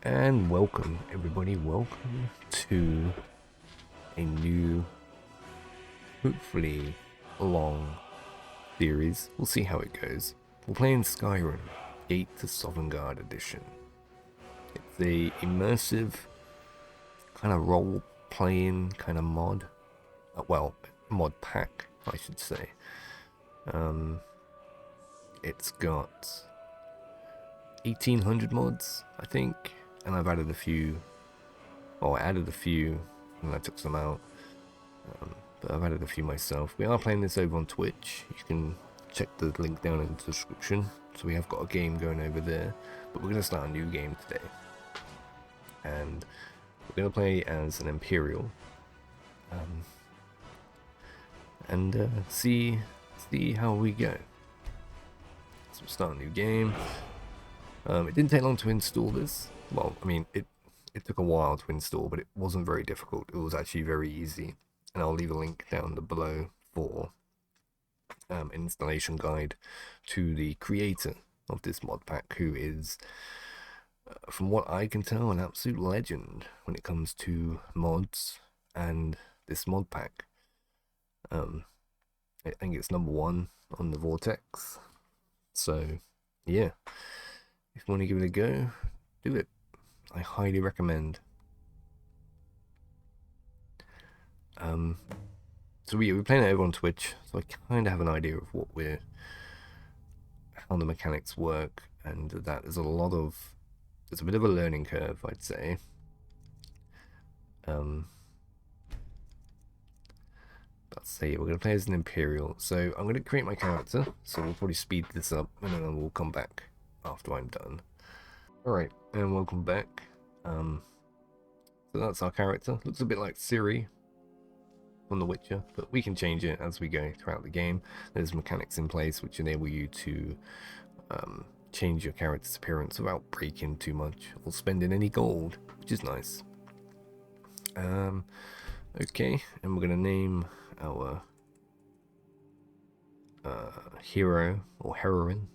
And welcome, everybody. Welcome to a new, hopefully long series. We'll see how it goes. We're playing Skyrim Gate to Sovngarde edition. It's a immersive kind of role-playing kind of mod. Well, mod pack, I should say. It's got 1800 mods, I think, and I've added a few. Well, I added a few, and I took some out. But I've added a few myself. We are playing this over on Twitch. You can check the link down in the description. So we have got a game going over there, but we're going to start a new game today. And we're going to play as an Imperial. And see how we go. So we'll start a new game. It didn't take long to install this. Well, I mean, it took a while to install, but it wasn't very difficult. It was actually very easy. And I'll leave a link down below for an installation guide to the creator of this mod pack, who is, from what I can tell, an absolute legend when it comes to mods and this mod pack. I think it's #1 on the Vortex. So, yeah, if you want to give it a go, do it. I highly recommend. So we're playing it over on Twitch, so I kind of have an idea of how the mechanics work, and that there's a bit of a learning curve, I'd say. Let's see, we're going to play as an Imperial, so I'm going to create my character, so we'll probably speed this up, and then we'll come back after I'm done. Alright, and welcome back. So that's our character. Looks a bit like Ciri from The Witcher, but we can change it as we go throughout the game. There's mechanics in place which enable you to change your character's appearance without breaking too much or spending any gold, which is nice. Okay, and we're going to name our hero or heroine.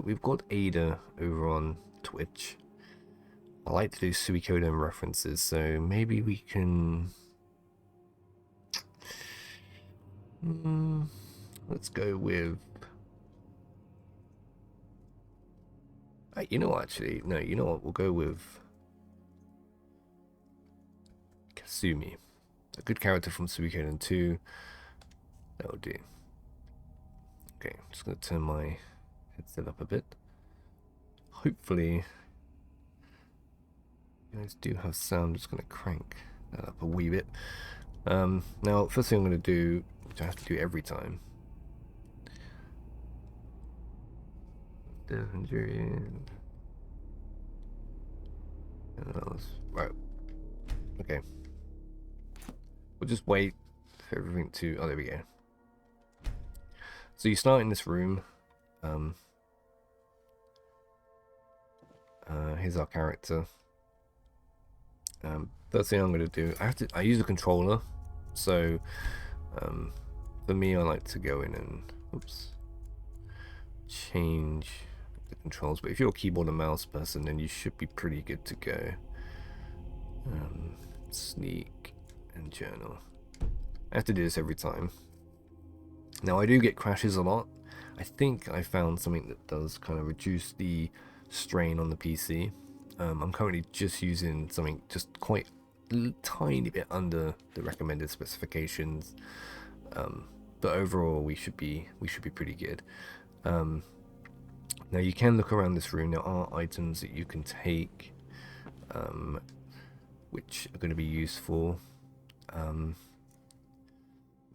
We've got Ada over on Twitch. I like to do Suikoden references, so maybe we can let's go with you know what, actually, no, you know what, we'll go with Kasumi, a good character from Suikoden 2. That'll do. Okay, I'm just going to turn my headset up a bit. Hopefully you guys do have sound. I'm just going to crank that up a wee bit. Now, first thing I'm going to do, which I have to do every time. Right. Okay. We'll just wait for everything to... Oh, there we go. So you start in this room. Here's our character. First thing I'm going to do, I use a controller. So for me, I like to go in and change the controls. But if you're a keyboard and mouse person, then you should be pretty good to go. Sneak and journal. I have to do this every time. Now, I do get crashes a lot. I think I found something that does kind of reduce the strain on the PC. I'm currently just using something just quite a tiny bit under the recommended specifications, but overall we should be pretty good. Now you can look around this room. There are items that you can take, which are going to be useful.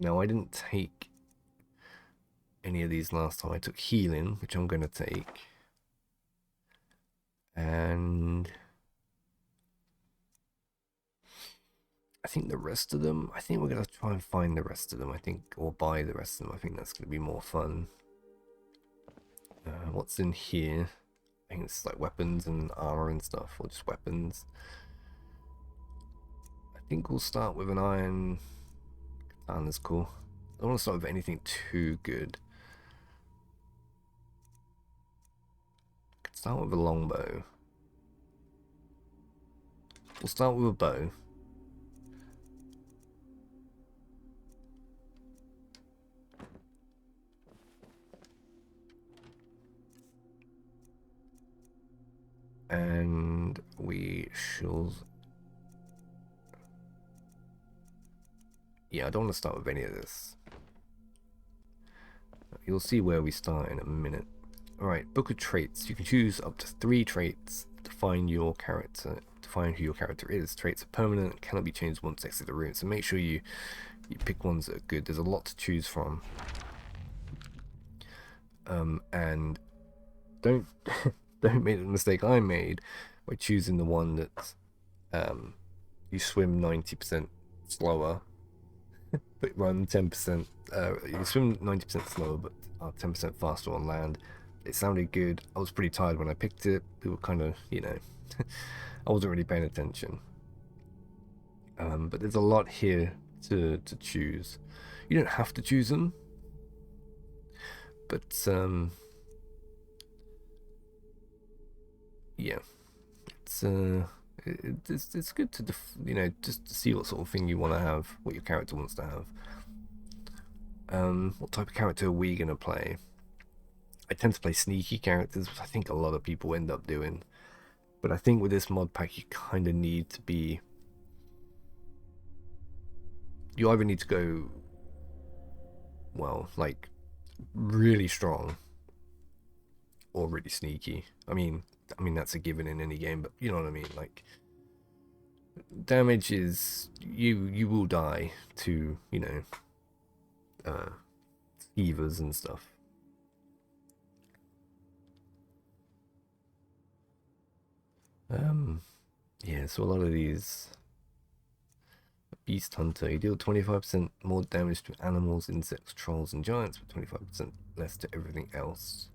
Now I didn't take any of these last time. I took healing, which I'm going to take, and I think the rest of them, I think we're going to try and find the rest of them, I think, or buy the rest of them. I think that's going to be more fun. What's in here? I think it's like weapons and armor and stuff, or just weapons. I think we'll start with an iron katana. That's cool. I don't want to start with anything too good. Start with a longbow. We'll start with a bow. And we shall... Yeah, I don't want to start with any of this. You'll see where we start in a minute. Alright, book of traits. You can choose up to 3 traits to define your character, define who your character is. Traits are permanent and cannot be changed once exit the room, so make sure you pick ones that are good. There's a lot to choose from. And don't don't make the mistake I made by choosing the one that you swim 90% slower but run 10%. You swim 90% slower but are 10% faster on land. It sounded good. I was pretty tired when I picked it. It was kind of, you know, I wasn't really paying attention. But there's a lot here to choose. You don't have to choose them, but yeah, it's good to you know, just to see what sort of thing you want to have, what your character wants to have. What type of character are we gonna play? I tend to play sneaky characters, which I think a lot of people end up doing. But I think with this mod pack, you kind of need to be... You either need to go, well, like, really strong or really sneaky. I mean that's a given in any game, but you know what I mean. Like, damage is... You will die to, you know, skeevers and stuff. Yeah, so a lot of these... Beast Hunter, you deal 25% more damage to animals, insects, trolls, and giants, but 25% less to everything else.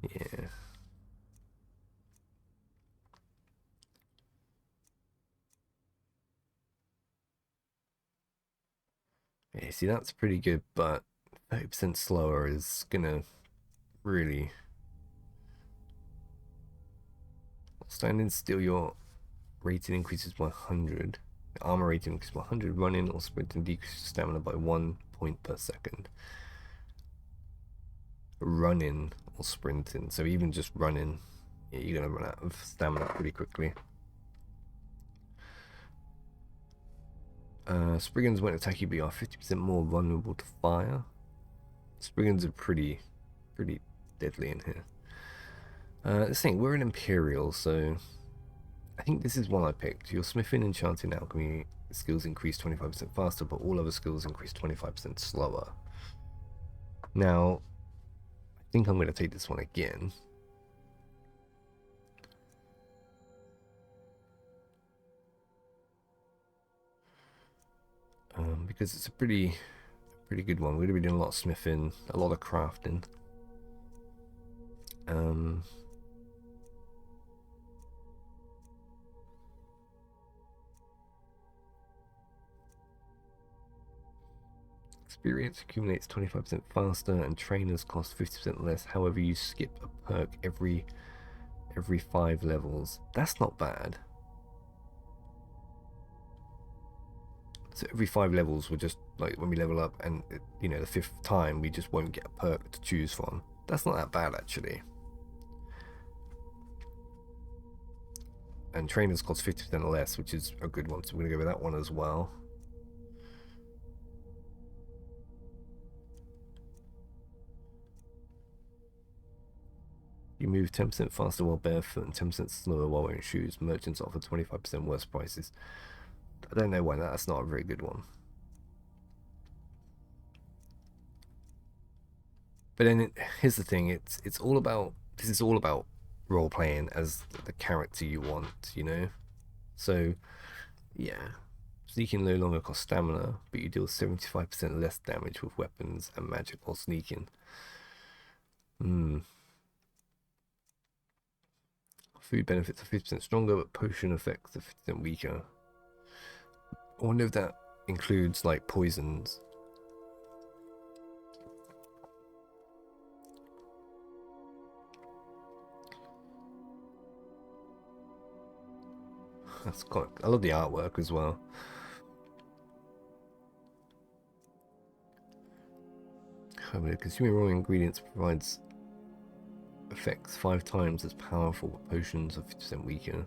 Yeah. Yeah, see, that's pretty good, but 30% slower is gonna really... Standing still, your rating increases by 100. Armor rating increases by 100. Running or sprinting decreases stamina by 1 point per second. Running or sprinting, so even just running, yeah, you're gonna run out of stamina pretty quickly. Spriggans won't attack you, but you are 50% more vulnerable to fire. Spriggans are pretty deadly in here. This thing, we're an Imperial, so I think this is one I picked. Your smithing, enchanting, alchemy skills increase 25% faster, but all other skills increase 25% slower. Now, I think I'm going to take this one again. Because it's a pretty good one. We're going to be doing a lot of smithing, a lot of crafting. Experience accumulates 25% faster, and trainers cost 50% less. However, you skip a perk every 5 levels. That's not bad. So every 5 levels, we're just like when we level up, and you know, the 5th time we just won't get a perk to choose from. That's not that bad actually. And trainers cost 50% less, which is a good one. So we're gonna go with that one as well. You move 10% faster while barefoot and 10% slower while wearing shoes. Merchants offer 25% worse prices. I don't know why that's not a very good one. But then here's the thing, it's all about, this is all about role playing as the character you want, you know? So yeah, sneaking no longer costs stamina, but you deal 75% less damage with weapons and magic while sneaking. Food benefits are 50% stronger, but potion effects are 50% weaker. I wonder if that includes like poisons. That's quite. I love the artwork as well. However, consuming raw ingredients provides effects 5 times as powerful, but potions are 50% weaker.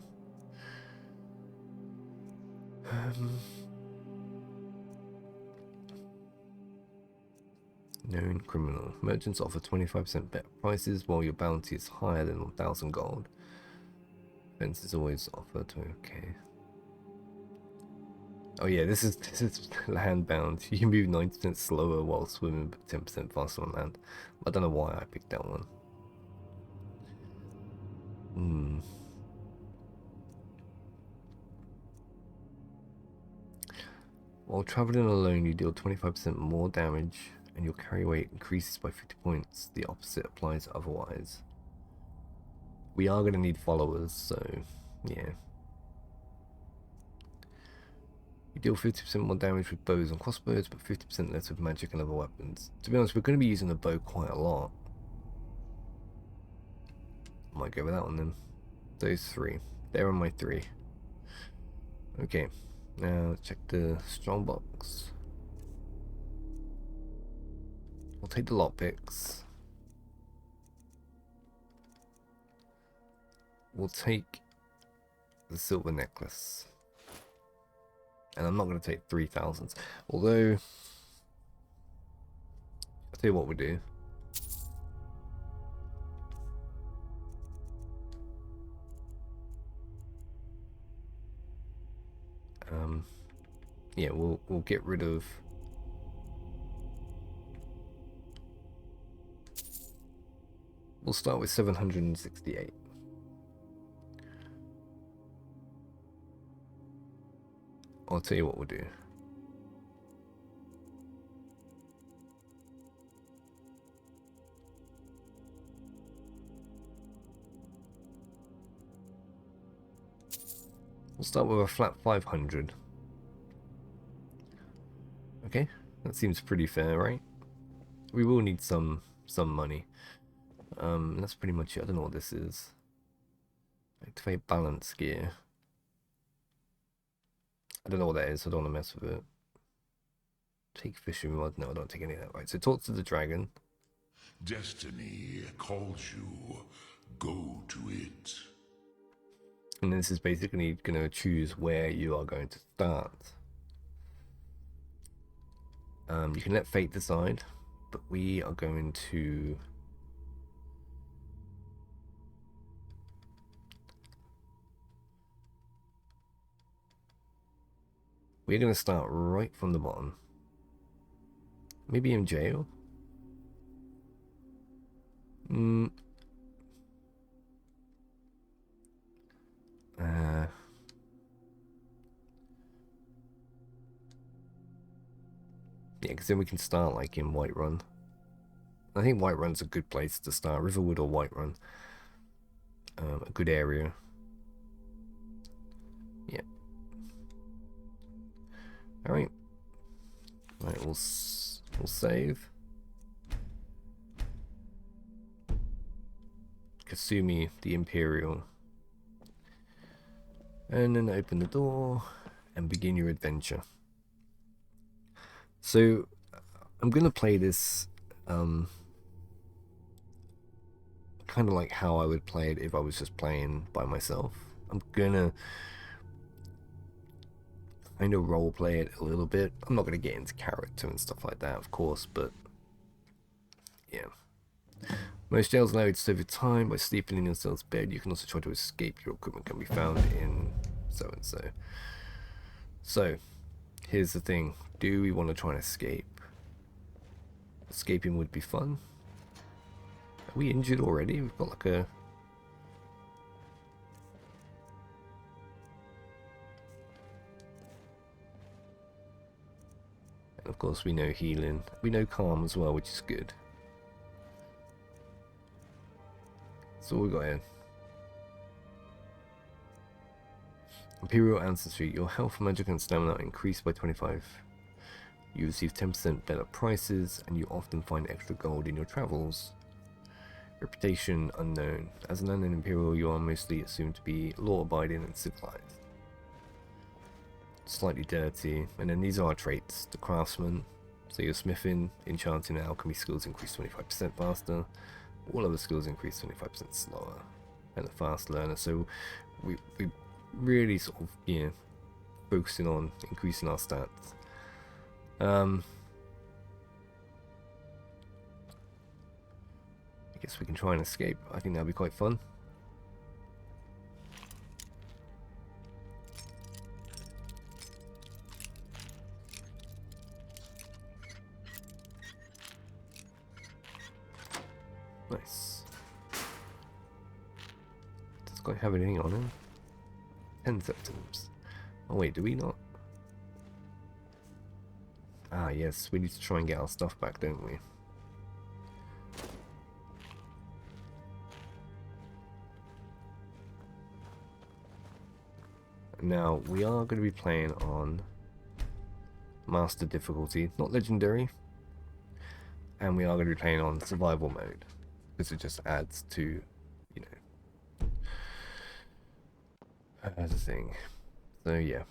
Known criminal. Merchants offer 25% better prices while your bounty is higher than 1,000 gold. Fences always offer to. Okay. Oh yeah, this is land bound. You can move 90% slower while swimming, but 10% faster on land. I don't know why I picked that one. While traveling alone, you deal 25% more damage, and your carry weight increases by 50 points. The opposite applies otherwise. We are going to need followers, so yeah. You deal 50% more damage with bows and crossbows, but 50% less with magic and other weapons. To be honest, we're going to be using the bow quite a lot. Might go with that one then. Those 3. There are my 3. Okay, now let's check the strong box. We'll take the lockpicks. We'll take the silver necklace. And I'm not going to take 3,000s. Although, I'll tell you what we do. Yeah, we'll get rid of. We'll start with 768. I'll tell you what we'll do. We'll start with a flat 500. Okay, that seems pretty fair, right? We will need some money. That's pretty much it. I don't know what this is. Activate balance gear. I don't know what that is, so I don't want to mess with it. Take fishing rod. No, I don't take any of that. Right, so talk to the dragon. Destiny calls you. Go to it. And this is basically going to choose where you are going to start. You can let fate decide, but we are going to... We're going to start right from the bottom. Maybe in jail? Yeah, because then we can start like in Whiterun. I think Whiterun's a good place to start. Riverwood or Whiterun. A good area. Yeah. Alright. Right, we'll save. Kasumi, the Imperial. And then open the door and begin your adventure. So, I'm going to play this kind of like how I would play it if I was just playing by myself. I'm going to kind of role play it a little bit. I'm not going to get into character and stuff like that, of course, but yeah. Most jails allow you to save your time by sleeping in your cell's bed. You can also try to escape. Your equipment can be found in so and so. So, here's the thing. Do we want to try and escape? Escaping would be fun. Are we injured already? We've got like a... And of course we know healing. We know calm as well, which is good. So we got here. Imperial Ancestry. Your health, magic and stamina increased by 25. You receive 10% better prices, and you often find extra gold in your travels. Reputation unknown. As an unknown Imperial, you are mostly assumed to be law-abiding and civilized. slightly dirty. And then these are our traits. The craftsman. So your smithing, enchanting, and alchemy skills increase 25% faster. All other skills increase 25% slower. And the fast learner. So we really sort of, you know, focusing on increasing our stats. I guess we can try and escape. I think that'd be quite fun. Nice. Doesn't quite have anything on him. 10 septums. Oh wait, do we not? Ah yes, we need to try and get our stuff back, don't we? Now, we are going to be playing on Master difficulty, not Legendary. And we are going to be playing on Survival mode, because it just adds to, you know, the thing. So yeah.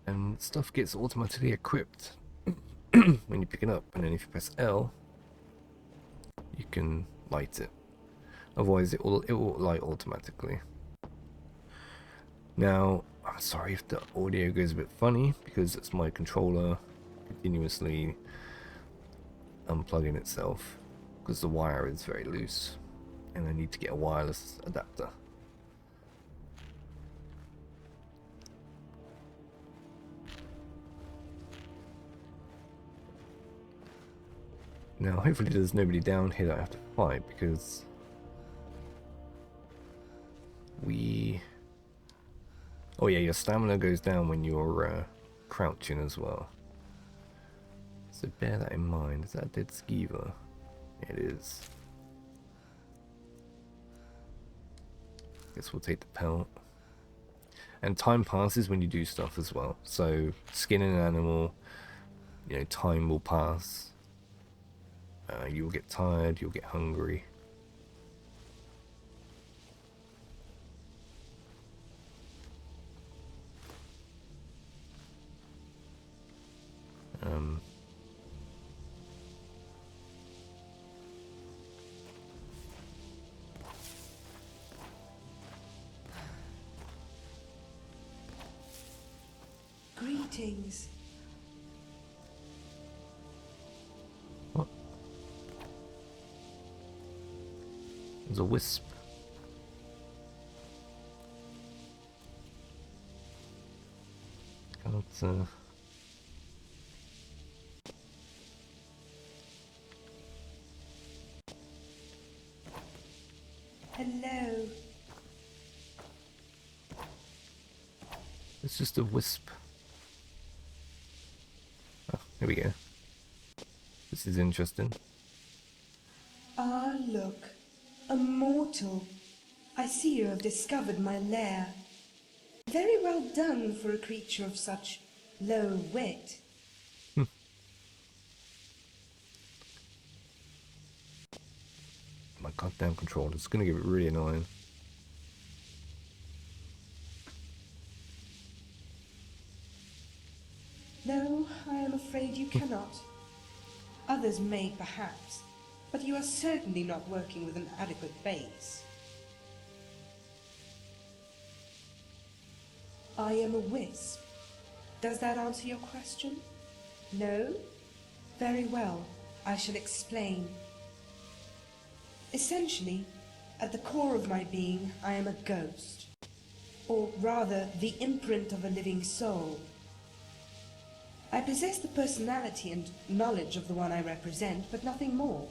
And stuff gets automatically equipped when you pick it up, and then if you press L, you can light it. Otherwise, it will light automatically. Now, I'm sorry if the audio goes a bit funny because it's my controller continuously unplugging itself because the wire is very loose, and I need to get a wireless adapter. Now, hopefully there's nobody down here that I have to fight, because oh yeah, your stamina goes down when you're crouching as well. So bear that in mind. Is that a dead skeever? It is. Guess we'll take the pelt. And time passes when you do stuff as well. So skinning an animal, you know, time will pass. You'll get tired, you'll get hungry. Greetings. What? There's a wisp. Can't, Hello. It's just a wisp. Oh, here we go. This is interesting. Ah, look. A mortal. I see you have discovered my lair. Very well done for a creature of such low wit. My goddamn controller. It's gonna get really annoying. No, I am afraid you cannot. Others may, perhaps, but you are certainly not working with an adequate base. I am a wisp. Does that answer your question? No? Very well, I shall explain. Essentially, at the core of my being, I am a ghost. Or rather, the imprint of a living soul. I possess the personality and knowledge of the one I represent, but nothing more.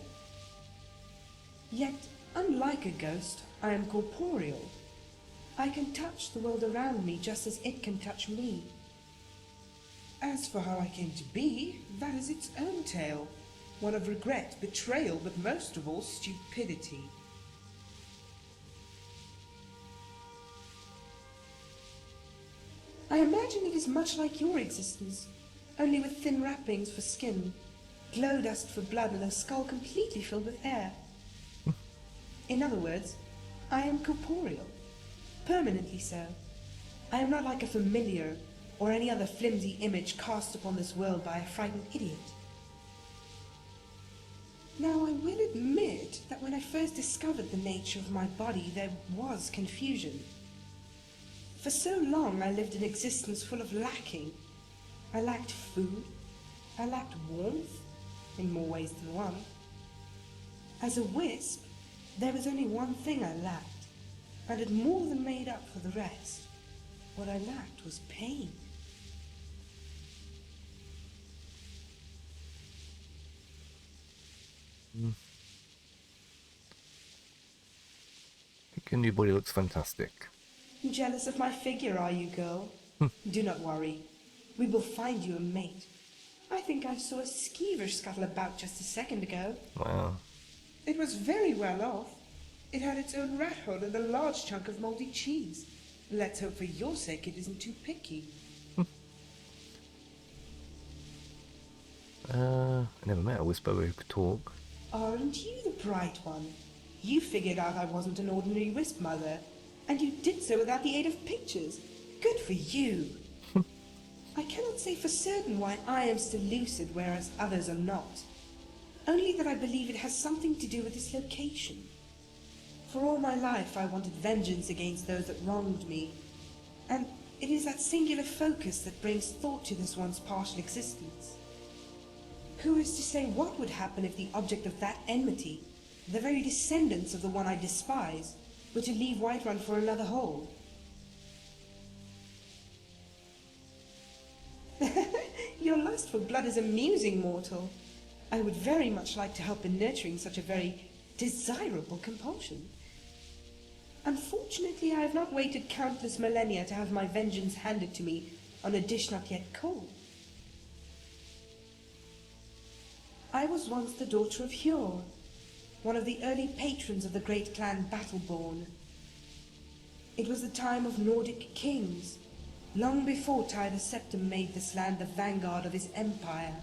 Yet, unlike a ghost, I am corporeal. I can touch the world around me just as it can touch me. As for how I came to be, that is its own tale. One of regret, betrayal, but most of all, stupidity. I imagine it is much like your existence, only with thin wrappings for skin, glow dust for blood, and a skull completely filled with air. In other words, I am corporeal, permanently so. I am not like a familiar or any other flimsy image cast upon this world by a frightened idiot. Now, I will admit that when I first discovered the nature of my body, there was confusion. For so long I lived an existence full of lacking. I lacked food, I lacked warmth, in more ways than one. As a wisp, there was only one thing I lacked, and it more than made up for the rest. What I lacked was pain. I think your new body looks fantastic. Jealous of my figure, are you, girl? Do not worry. We will find you a mate. I think I saw a skeever scuttle about just a second ago. Wow. It was very well off. It had its own rat hole and a large chunk of mouldy cheese. Let's hope for your sake it isn't too picky. I never met a whisperer who could talk. Aren't you the bright one? You figured out I wasn't an ordinary wisp mother, and you did so without the aid of pictures. Good for you. I cannot say for certain why I am still lucid, whereas others are not. Only that I believe it has something to do with this location. For all my life I wanted vengeance against those that wronged me, and it is that singular focus that brings thought to this once partial existence. Who is to say what would happen if the object of that enmity, the very descendants of the one I despise, were to leave Whiterun for another hole? Your lust for blood is amusing, mortal. I would very much like to help in nurturing such a very desirable compulsion. Unfortunately, I have not waited countless millennia to have my vengeance handed to me on a dish not yet cold. I was once the daughter of Hjor, one of the early patrons of the great clan Battleborn. It was the time of Nordic kings, long before Tyr the Septim made this land the vanguard of his empire.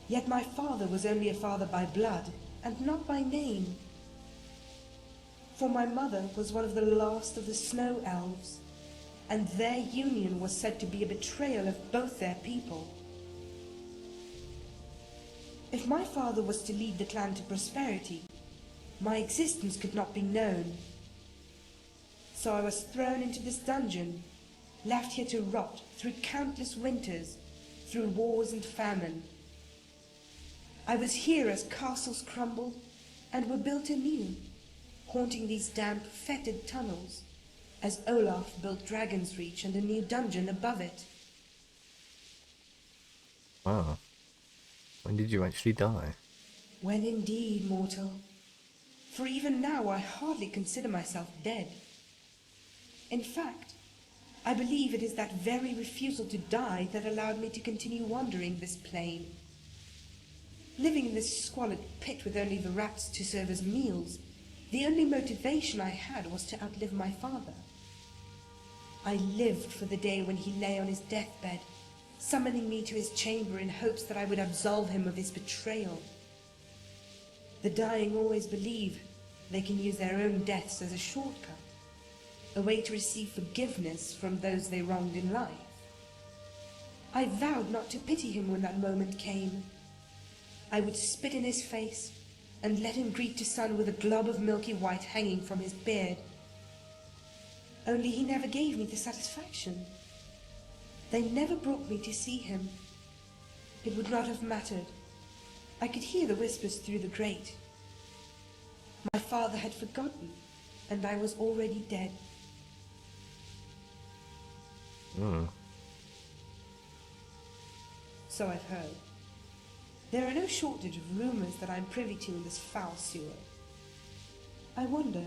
Yet my father was only a father by blood, and not by name. For my mother was one of the last of the snow elves, and their union was said to be a betrayal of both their people. If my father was to lead the clan to prosperity, my existence could not be known. So I was thrown into this dungeon, left here to rot through countless winters, through wars and famine. I was here as castles crumbled and were built anew, haunting these damp, fetid tunnels, as Olaf built Dragon's Reach and a new dungeon above it. Wow. When did you actually die? When indeed, mortal. For even now I hardly consider myself dead. In fact, I believe it is that very refusal to die that allowed me to continue wandering this plane. Living in this squalid pit with only the rats to serve as meals, the only motivation I had was to outlive my father. I lived for the day when he lay on his deathbed, summoning me to his chamber in hopes that I would absolve him of his betrayal. The dying always believe they can use their own deaths as a shortcut, a way to receive forgiveness from those they wronged in life. I vowed not to pity him when that moment came. I would spit in his face and let him greet the sun with a glob of milky white hanging from his beard. Only he never gave me the satisfaction. They never brought me to see him. It would not have mattered. I could hear the whispers through the grate. My father had forgotten, and I was already dead. So I've heard. There are no shortage of rumors that I'm privy to in this foul sewer. I wonder,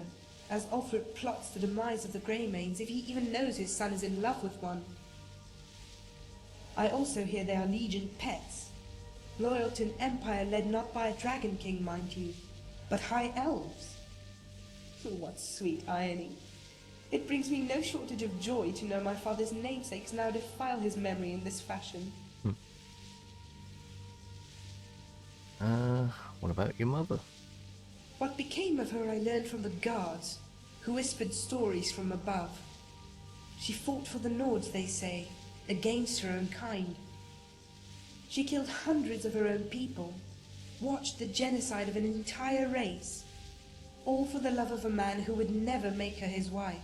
as Ulfric plots the demise of the Greymanes, if he even knows his son is in love with one. I also hear they are Legion pets, loyal to an empire led not by a dragon king, mind you, but high elves. What sweet irony. It brings me no shortage of joy to know my father's namesakes now defile his memory in this fashion. What about your mother? What became of her I learned from the guards, who whispered stories from above. She fought for the Nords, they say, against her own kind. She killed hundreds of her own people, watched the genocide of an entire race, all for the love of a man who would never make her his wife.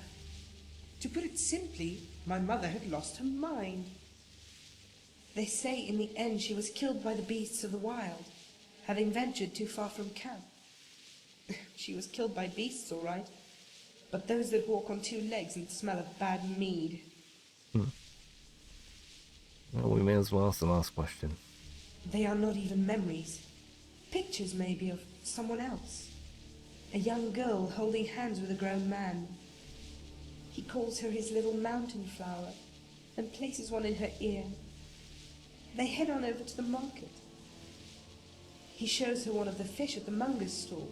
To put it simply, my mother had lost her mind. They say in the end she was killed by the beasts of the wild, having ventured too far from camp. She was killed by beasts, all right, but those that walk on two legs and smell of bad mead. Well, we may as well ask the last question. They are not even memories. Pictures, maybe, of someone else. A young girl holding hands with a grown man. He calls her his little mountain flower and places one in her ear. They head on over to the market. He shows her one of the fish at the monger's stall.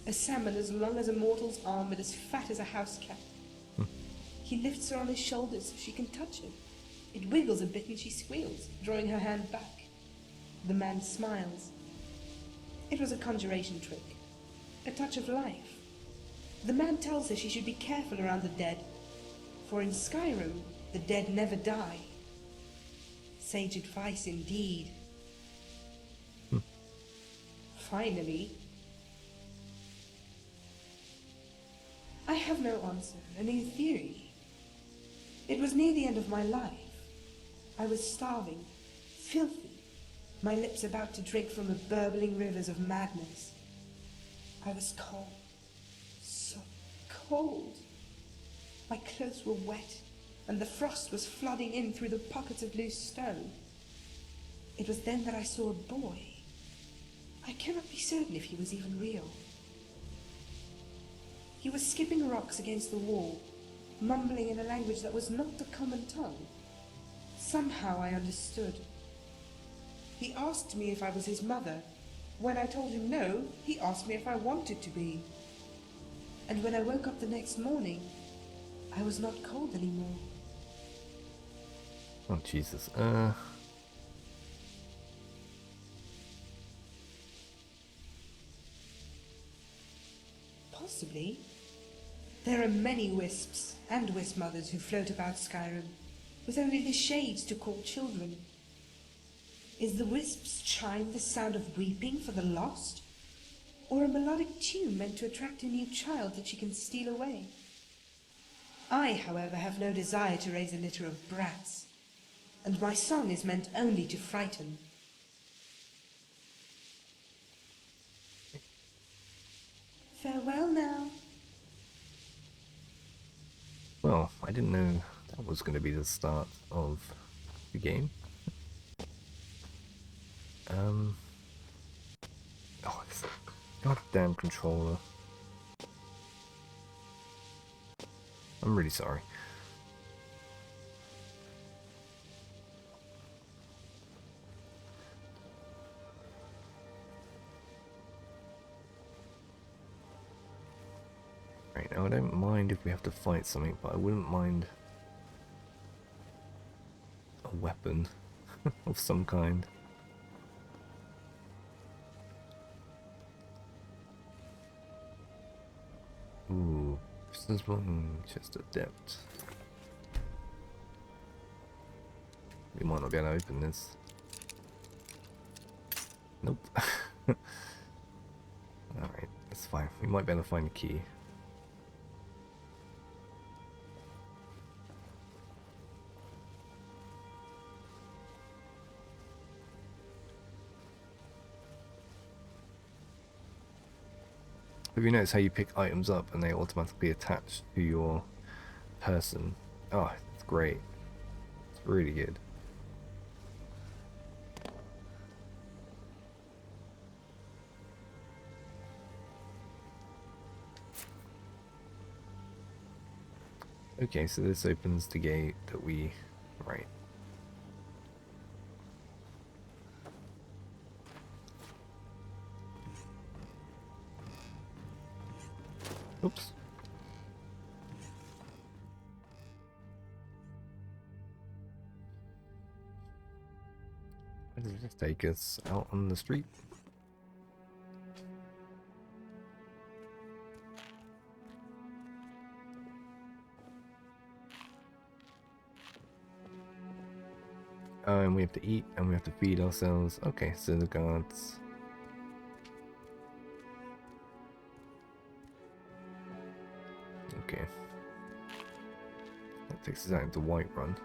A salmon as long as a mortal's arm but as fat as a house cat. He lifts her on his shoulders so she can touch him. It wiggles a bit and she squeals, drawing her hand back. The man smiles. It was a conjuration trick. A touch of life. The man tells her she should be careful around the dead, for in Skyrim, the dead never die. Sage advice indeed. Finally, I have no answer, a new theory. It was near the end of my life. I was starving, filthy, my lips about to drink from the burbling rivers of madness. I was cold, so cold. My clothes were wet, and the frost was flooding in through the pockets of loose stone. It was then that I saw a boy. I cannot be certain if he was even real. He was skipping rocks against the wall, mumbling in a language that was not the common tongue. Somehow I understood. He asked me if I was his mother. When I told him no, he asked me if I wanted to be. And when I woke up the next morning, I was not cold anymore. Oh, Jesus. Possibly. There are many wisps and wisp mothers who float about Skyrim, with only the shades to call children. Is the wisp's chime the sound of weeping for the lost, or a melodic tune meant to attract a new child that she can steal away? I, however, have no desire to raise a litter of brats, and my song is meant only to frighten. Farewell now. Well, I didn't know that was going to be the start of the game. Oh, this goddamn controller. I'm really sorry. Right, now I don't mind if we have to fight something, but I wouldn't mind a weapon of some kind. Ooh, this is one just adept. We might not be able to open this. Nope. Alright, that's fine. We might be able to find a key. Have you noticed how you pick items up and they automatically attach to your person? Oh, it's great. It's really good. Okay, so this opens the gate that we... Right. Oops. Let's take us out on the street. Oh, and we have to eat and we have to feed ourselves. Okay, so the guards. Okay. That takes us out into Whiterun.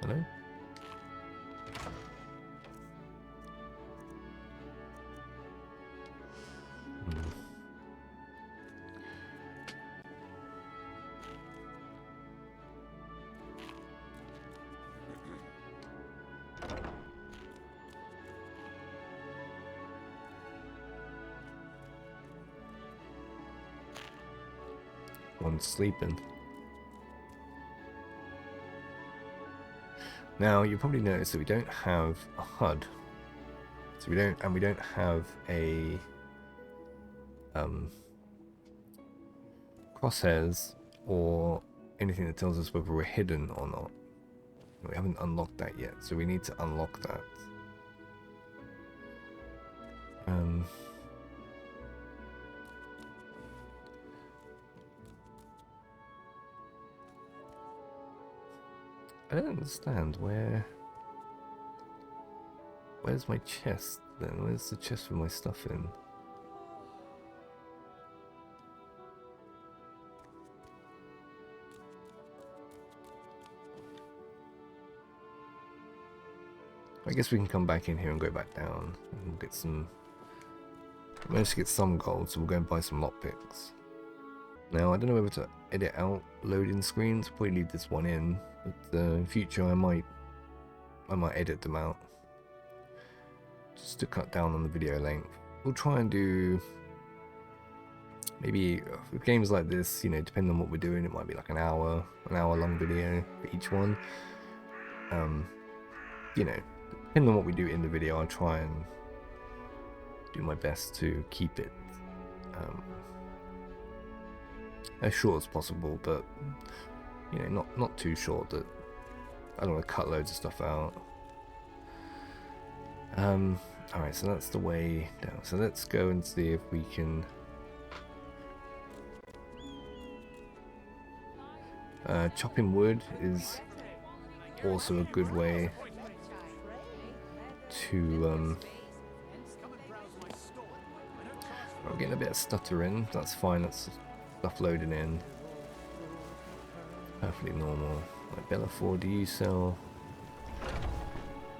Hello? One's sleeping. Now you probably notice that we don't have a HUD, so we don't have a crosshairs or anything that tells us whether we're hidden or not. We haven't unlocked that yet, so we need to unlock that. I don't understand where's my chest then? Where's the chest with my stuff in? I guess we can come back in here and go back down and we'll get some. I managed to get some gold, so we'll go and buy some lockpicks. Now I don't know whether to edit out loading screens. Probably leave this one in, but in future I might edit them out just to cut down on the video length. We'll try and do maybe with games like this, you know, depending on what we're doing, it might be like an hour long video for each one. You know, depending on what we do in the video, I'll try and do my best to keep it as short as possible, but you know, not too short that I don't want to cut loads of stuff out. Alright, so that's the way down. So let's go and see if we can chopping wood is also a good way to I'm getting a bit of stuttering. That's fine, that's stuff loading in. Perfectly normal. Like Bellafor, do you sell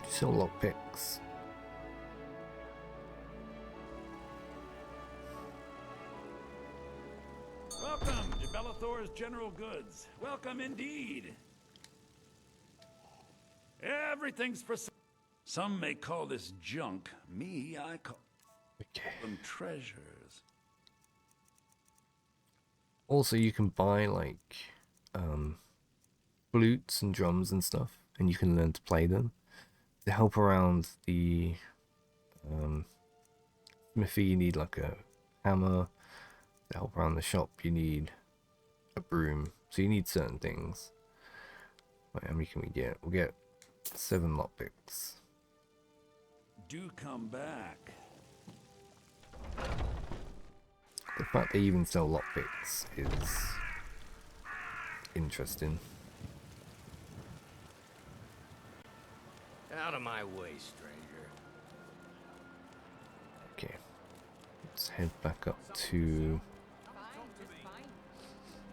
lockpicks? Welcome to Bellathor's General Goods. Welcome indeed. Everything's for sale. Some may call this junk. Me, I call them treasures. Also, you can buy like flutes and drums and stuff, and you can learn to play them to help around the smithy. You need like a hammer. To help around the shop, you need a broom. So you need certain things. Right, how many can we get? We'll get 7 lockpicks. Do come back. The fact they even sell lockpicks is interesting. Out of my way, stranger. Okay, let's head back up to.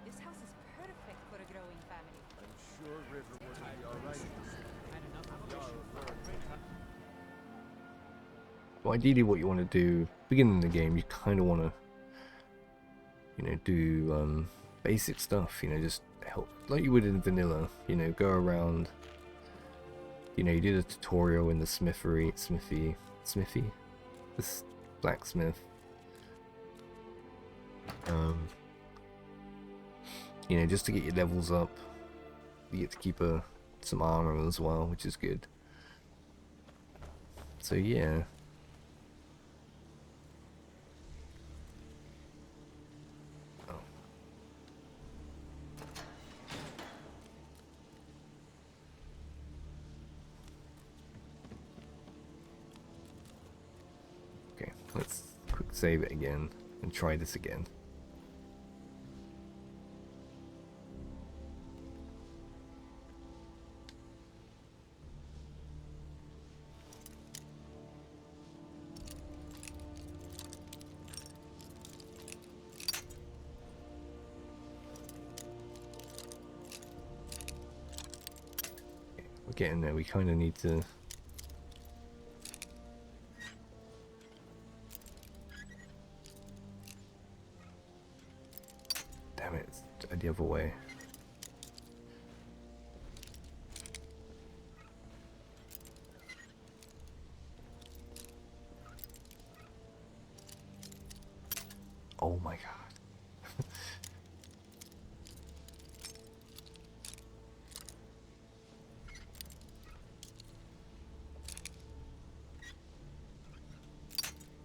This house is perfect for a growing family. I'm sure Riverwood will be alright. So ideally, what you want to do, beginning the game, you kind of want to, you know, do basic stuff. You know, just help like you would in vanilla. You know, go around. You know, you did a tutorial in the smithy, this blacksmith. You know, just to get your levels up. You get to keep some armor as well, which is good. So yeah. Oh. Okay, let's quick save it again and try this again. We're getting there. We kind of need to. Damn it, it's the other way. Oh my god.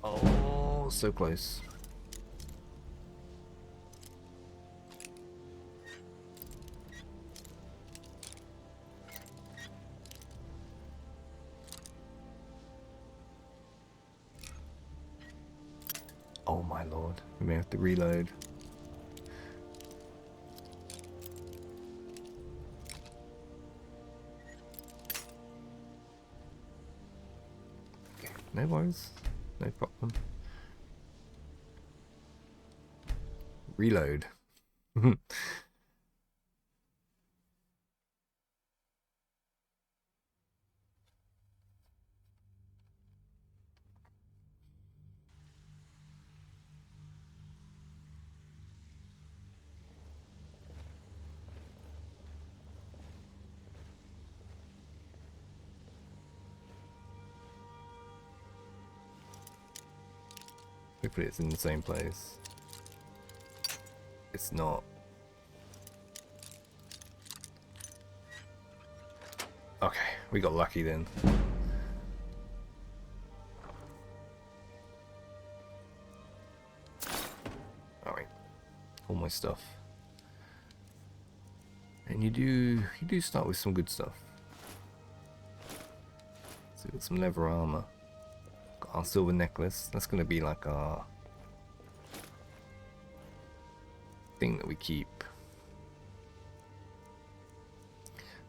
Oh, so close. Oh my lord. We may have to reload. Okay, no worries. No problem. Reload. Hopefully it's in the same place. It's not. Okay, we got lucky then. Alright. All my stuff. And you do start with some good stuff. So we got some leather armor. Got our silver necklace. That's gonna be like our thing that we keep.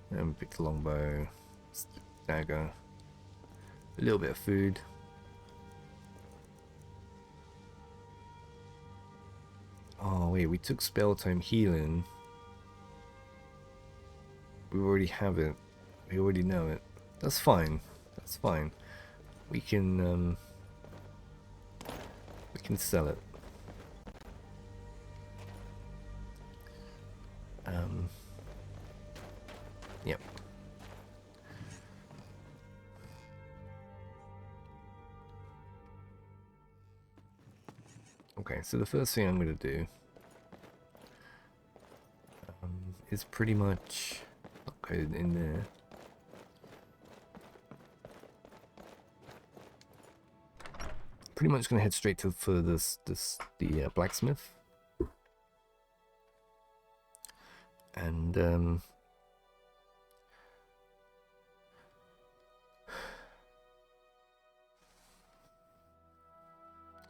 And pick the longbow, dagger, a little bit of food. Oh wait, we took spell time healing. We already have it. We already know it. That's fine. That's fine. We can sell it. Yep. Okay, so the first thing I'm going to do is pretty much go in there. Pretty much going to head straight to for the blacksmith, and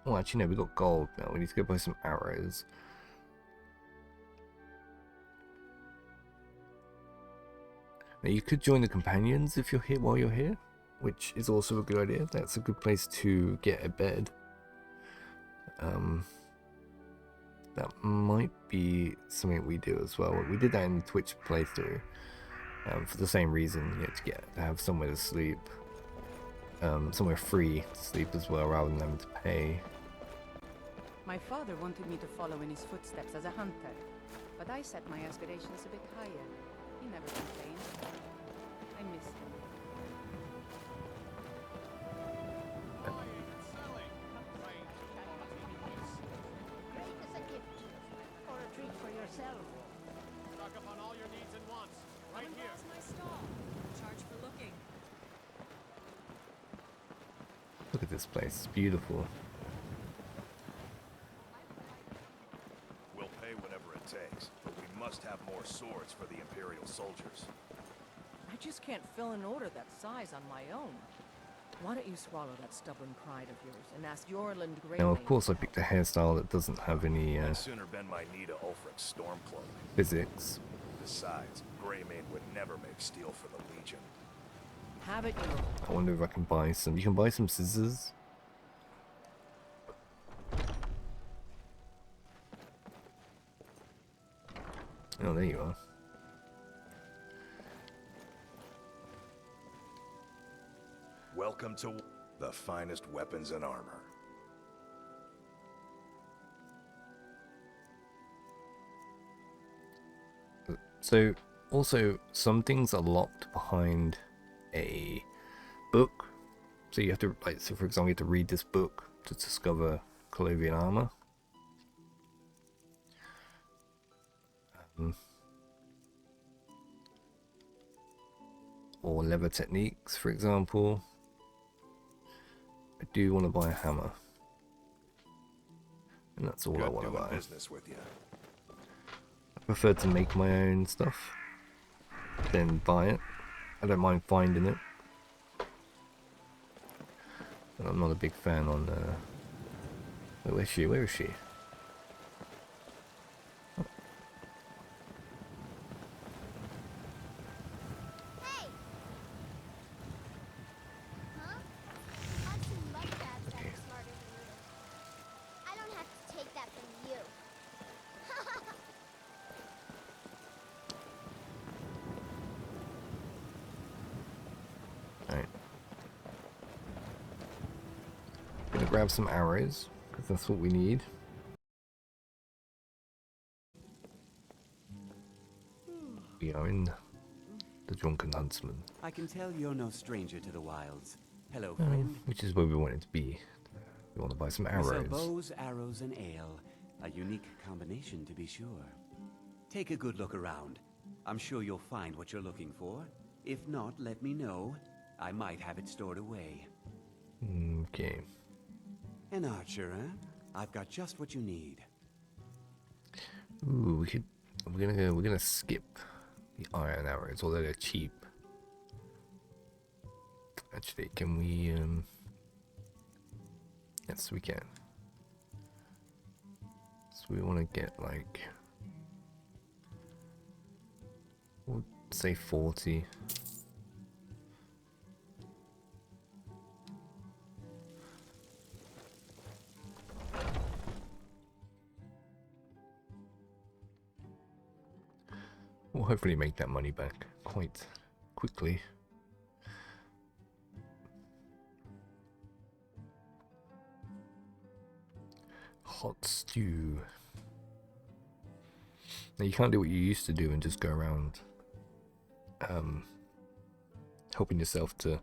oh, actually no, we got gold now. We need to go buy some arrows. Now you could join the companions if you're here while you're here, which is also a good idea. That's a good place to get a bed. That might be something we do as well. We did that in the Twitch playthrough, for the same reason. You had to have somewhere to sleep, somewhere free to sleep as well, rather than having to pay. My father wanted me to follow in his footsteps as a hunter, but I set my aspirations a bit higher. He never complained. I miss him. Great as a gift, or a treat for yourself. Stock up on all your needs and wants, right here. my stall. Charge for looking. this place. It's beautiful. We'll pay whatever it takes, but we must have more swords for the Imperial soldiers. I just can't fill an order that size on my own. Why don't you swallow that stubborn pride of yours and ask Yorland Greymane? Now, of course, I picked a hairstyle that doesn't have any I'd sooner bend my knee to Ulfric's Stormcloak. physics. Besides, Greymane would never make steel for the Legion. Have it, you. I wonder if I can buy some. You can buy some scissors. Oh, there you are. Welcome to the finest weapons and armor. So, also, some things are locked behind a book. So you have to, like, so for example, you have to read this book to discover Colovian armor. Or lever techniques, for example. I do want to buy a hammer. And that's all I want to doing buy. business with you. I prefer to make my own stuff than buy it. I don't mind finding it. But I'm not a big fan on where is she? Where is she? Hey! Huh? I've seen mustaches that Okay. are smarter than you. I don't have to take that from you. Alright. Gonna grab some arrows, because that's what we need. We are in the Drunken Huntsman, I can tell you're no stranger to the wilds. Hello, friend. which is where we want it to be. We want to buy some We sell arrows. bows, arrows, and ale. A unique combination, to be sure. Take a good look around. I'm sure you'll find what you're looking for. If not, let me know. I might have it stored away. Okay. An archer, eh? I've got just what you need. Ooh, we could. We're gonna skip the iron arrows, although they're cheap. Actually, can we? Yes, we can. So we want to get like, we'll say 40. We'll hopefully make that money back quite quickly. Hot stew. Now you can't do what you used to do and just go around helping yourself to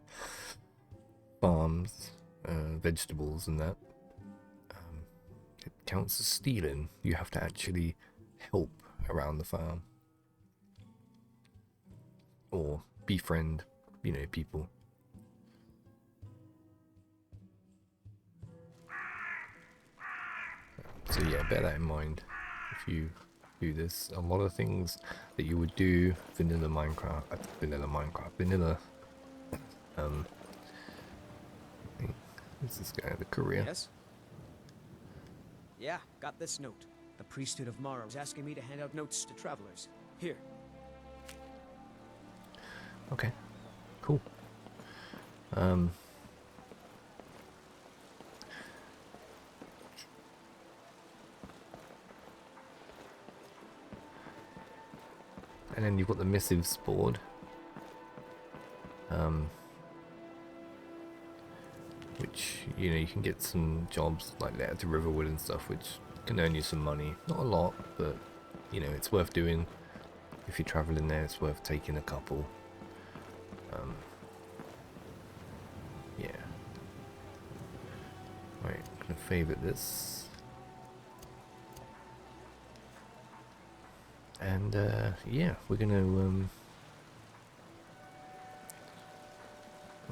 farms, vegetables and that. It counts as stealing. You have to actually help around the farm. Or befriend, you know, people. So yeah, bear that in mind if you do this. A lot of things that you would do vanilla who's this guy, the courier? Yes? Yeah, got this note. The priesthood of Mara was asking me to hand out notes to travelers. Here. Okay, cool. And then you've got the missives board. Which, you know, you can get some jobs like that to Riverwood and stuff, which can earn you some money. Not a lot, but, you know, it's worth doing. If you're traveling there, it's worth taking a couple. Yeah. Right, I'm gonna favorite this. And yeah, we're gonna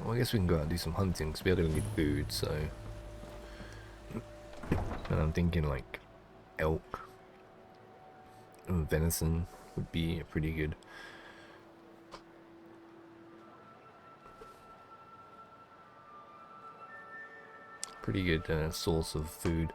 Well, I guess we can go out and do some hunting because we're going to need food, so... And I'm thinking like elk and venison would be a pretty good source of food.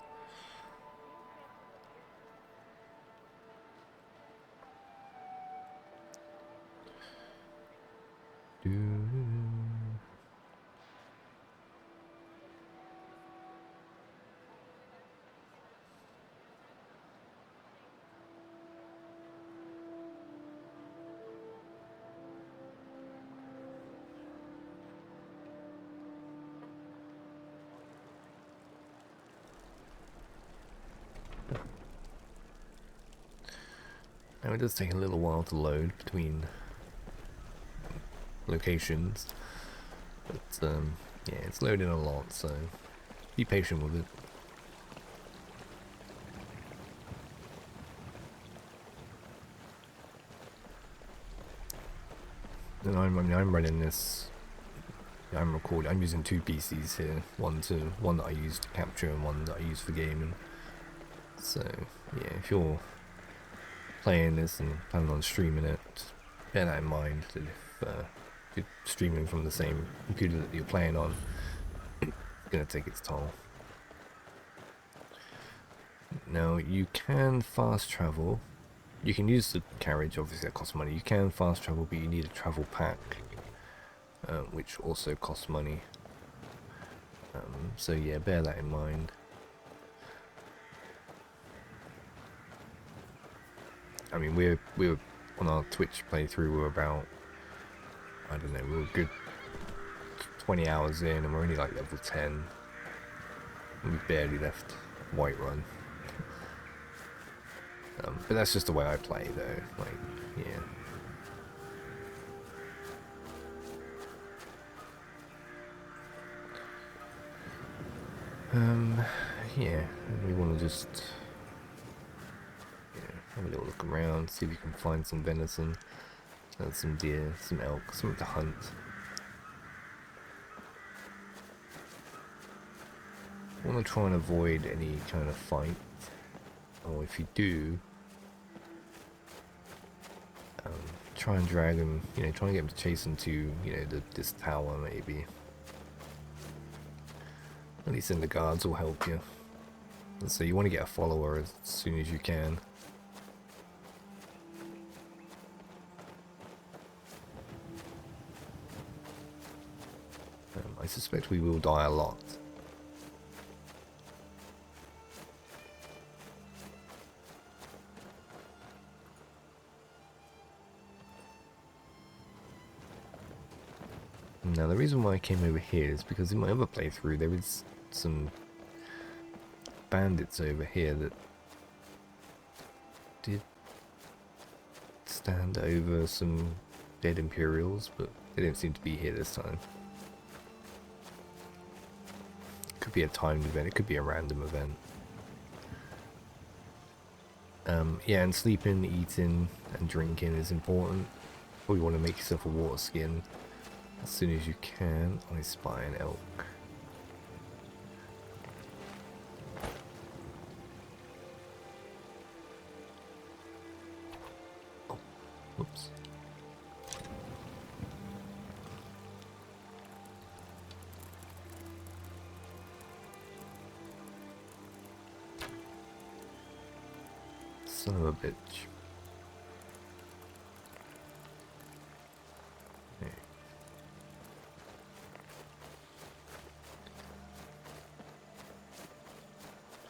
Now it does take a little while to load between locations, but yeah, it's loading a lot, so be patient with it. And I'm running this. I'm using two PCs here. One that I use to capture and one that I use for gaming. So yeah, if you're playing this and planning on streaming it, bear that in mind, that if you're streaming from the same computer that you're playing on, it's going to take its toll. Now, you can fast travel. You can use the carriage, obviously that costs money. You can fast travel, but you need a travel pack, which also costs money. So yeah, bear that in mind. I mean, we're on our Twitch playthrough, we're about, I don't know, we're a good 20 hours in, and we're only like level 10. And we barely left Whiterun. But that's just the way I play, though. Like, yeah. Yeah, and we want to just have a little look around, see if we can find some venison, some deer, some elk, something to hunt. I want to try and avoid any kind of fight, or if you do, try and drag them, try and get them to chase them to, this tower maybe. At least then the guards will help you. And so you want to get a follower as soon as you can. I suspect we will die a lot. Now the reason why I came over here is because in my other playthrough there was some bandits over here that did stand over some dead Imperials, but they don't seem to be here this time. Could be a timed event, it could be a random event. Yeah, and sleeping, eating, and drinking is important. Or you want to make yourself a water skin as soon as you can. I spy an elk. Oh, whoops. Son of a bitch. Okay.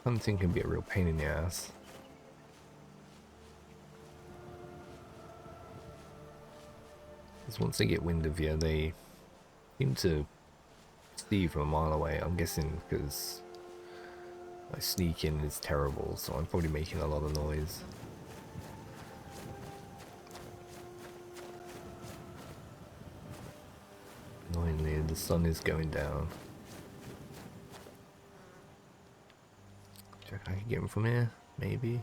Hunting can be a real pain in the ass. Because once they get wind of you, they seem to see you from a mile away. I'm guessing because my sneaking is terrible, so I'm probably making a lot of noise. Annoyingly, the sun is going down. Do you reckon I can get him from here? Maybe.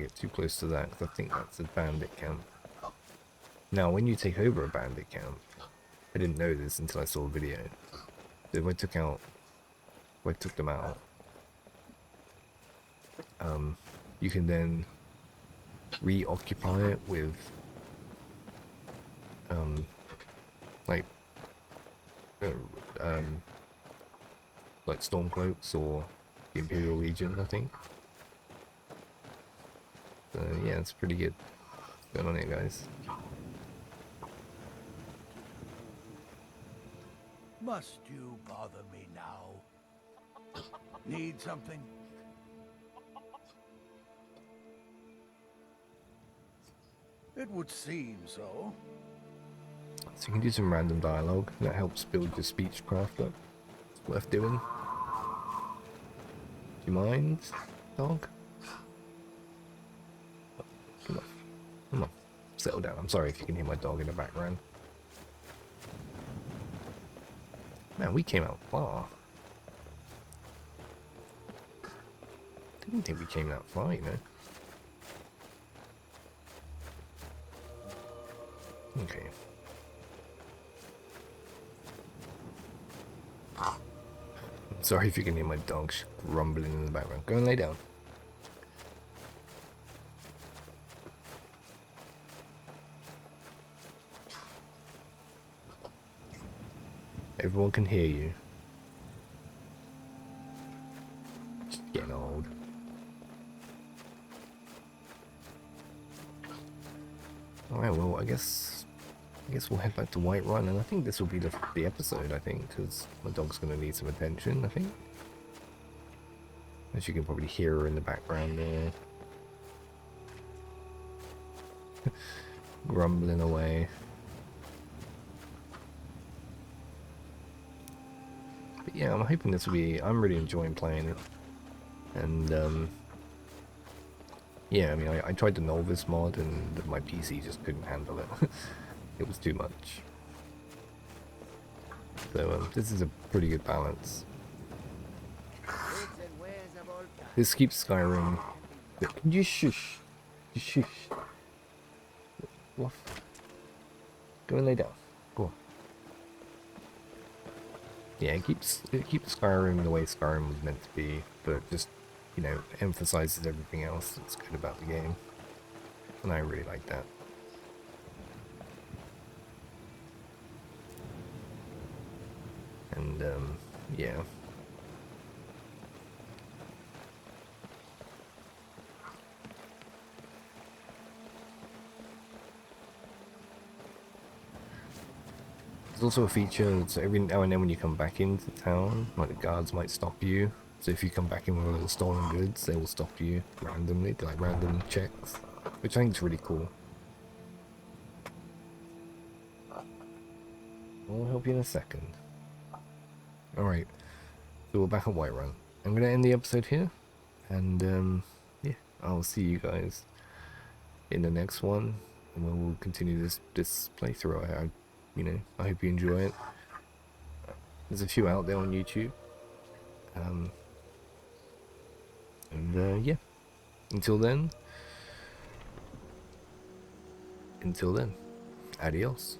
to get too close to that because I think that's a bandit camp. Now, when you take over a bandit camp, I didn't know this until I saw a video. So if I took them out, you can then reoccupy it with like Stormcloaks or the Imperial Legion, I think. So yeah, it's pretty good. What's going on here, guys? Must you bother me now? Need something? It would seem so. So you can do some random dialogue, and that helps build your speechcraft up. It's worth doing. Do you mind, dog? Come on. Come on. Settle down. I'm sorry if you can hear my dog in the background. Man, we came out far. Didn't think we came that far, you know. Okay. I'm sorry if you can hear my dog grumbling in the background. Go and lay down. Everyone can hear you. Just getting old. Alright, well, I guess we'll head back to Whiterun, and I think this will be the episode, I think, because my dog's going to need some attention, I think. As you can probably hear her in the background there. Grumbling away. But yeah, I'm hoping this will be... I'm really enjoying playing it. And, yeah, I mean, I tried the Novice mod, and my PC just couldn't handle it. It was too much. So, this is a pretty good balance. This keeps Skyrim... Can you shush? You shush. Fluff. Go and lay down. Go on. Yeah, it keeps Skyrim the way Skyrim was meant to be, but just, you know, emphasizes everything else that's good about the game. And I really like that. And, yeah. There's also a feature, so every now and then when you come back into town, like the guards might stop you. So if you come back in with all the stolen goods, they will stop you randomly, like random checks, which I think is really cool. I'll help you in a second. Alright, so we're back at Whiterun. I'm going to end the episode here, and yeah, I'll see you guys in the next one, and we'll continue this playthrough. You know, I hope you enjoy it. There's a few out there on YouTube. And yeah, until then, adios.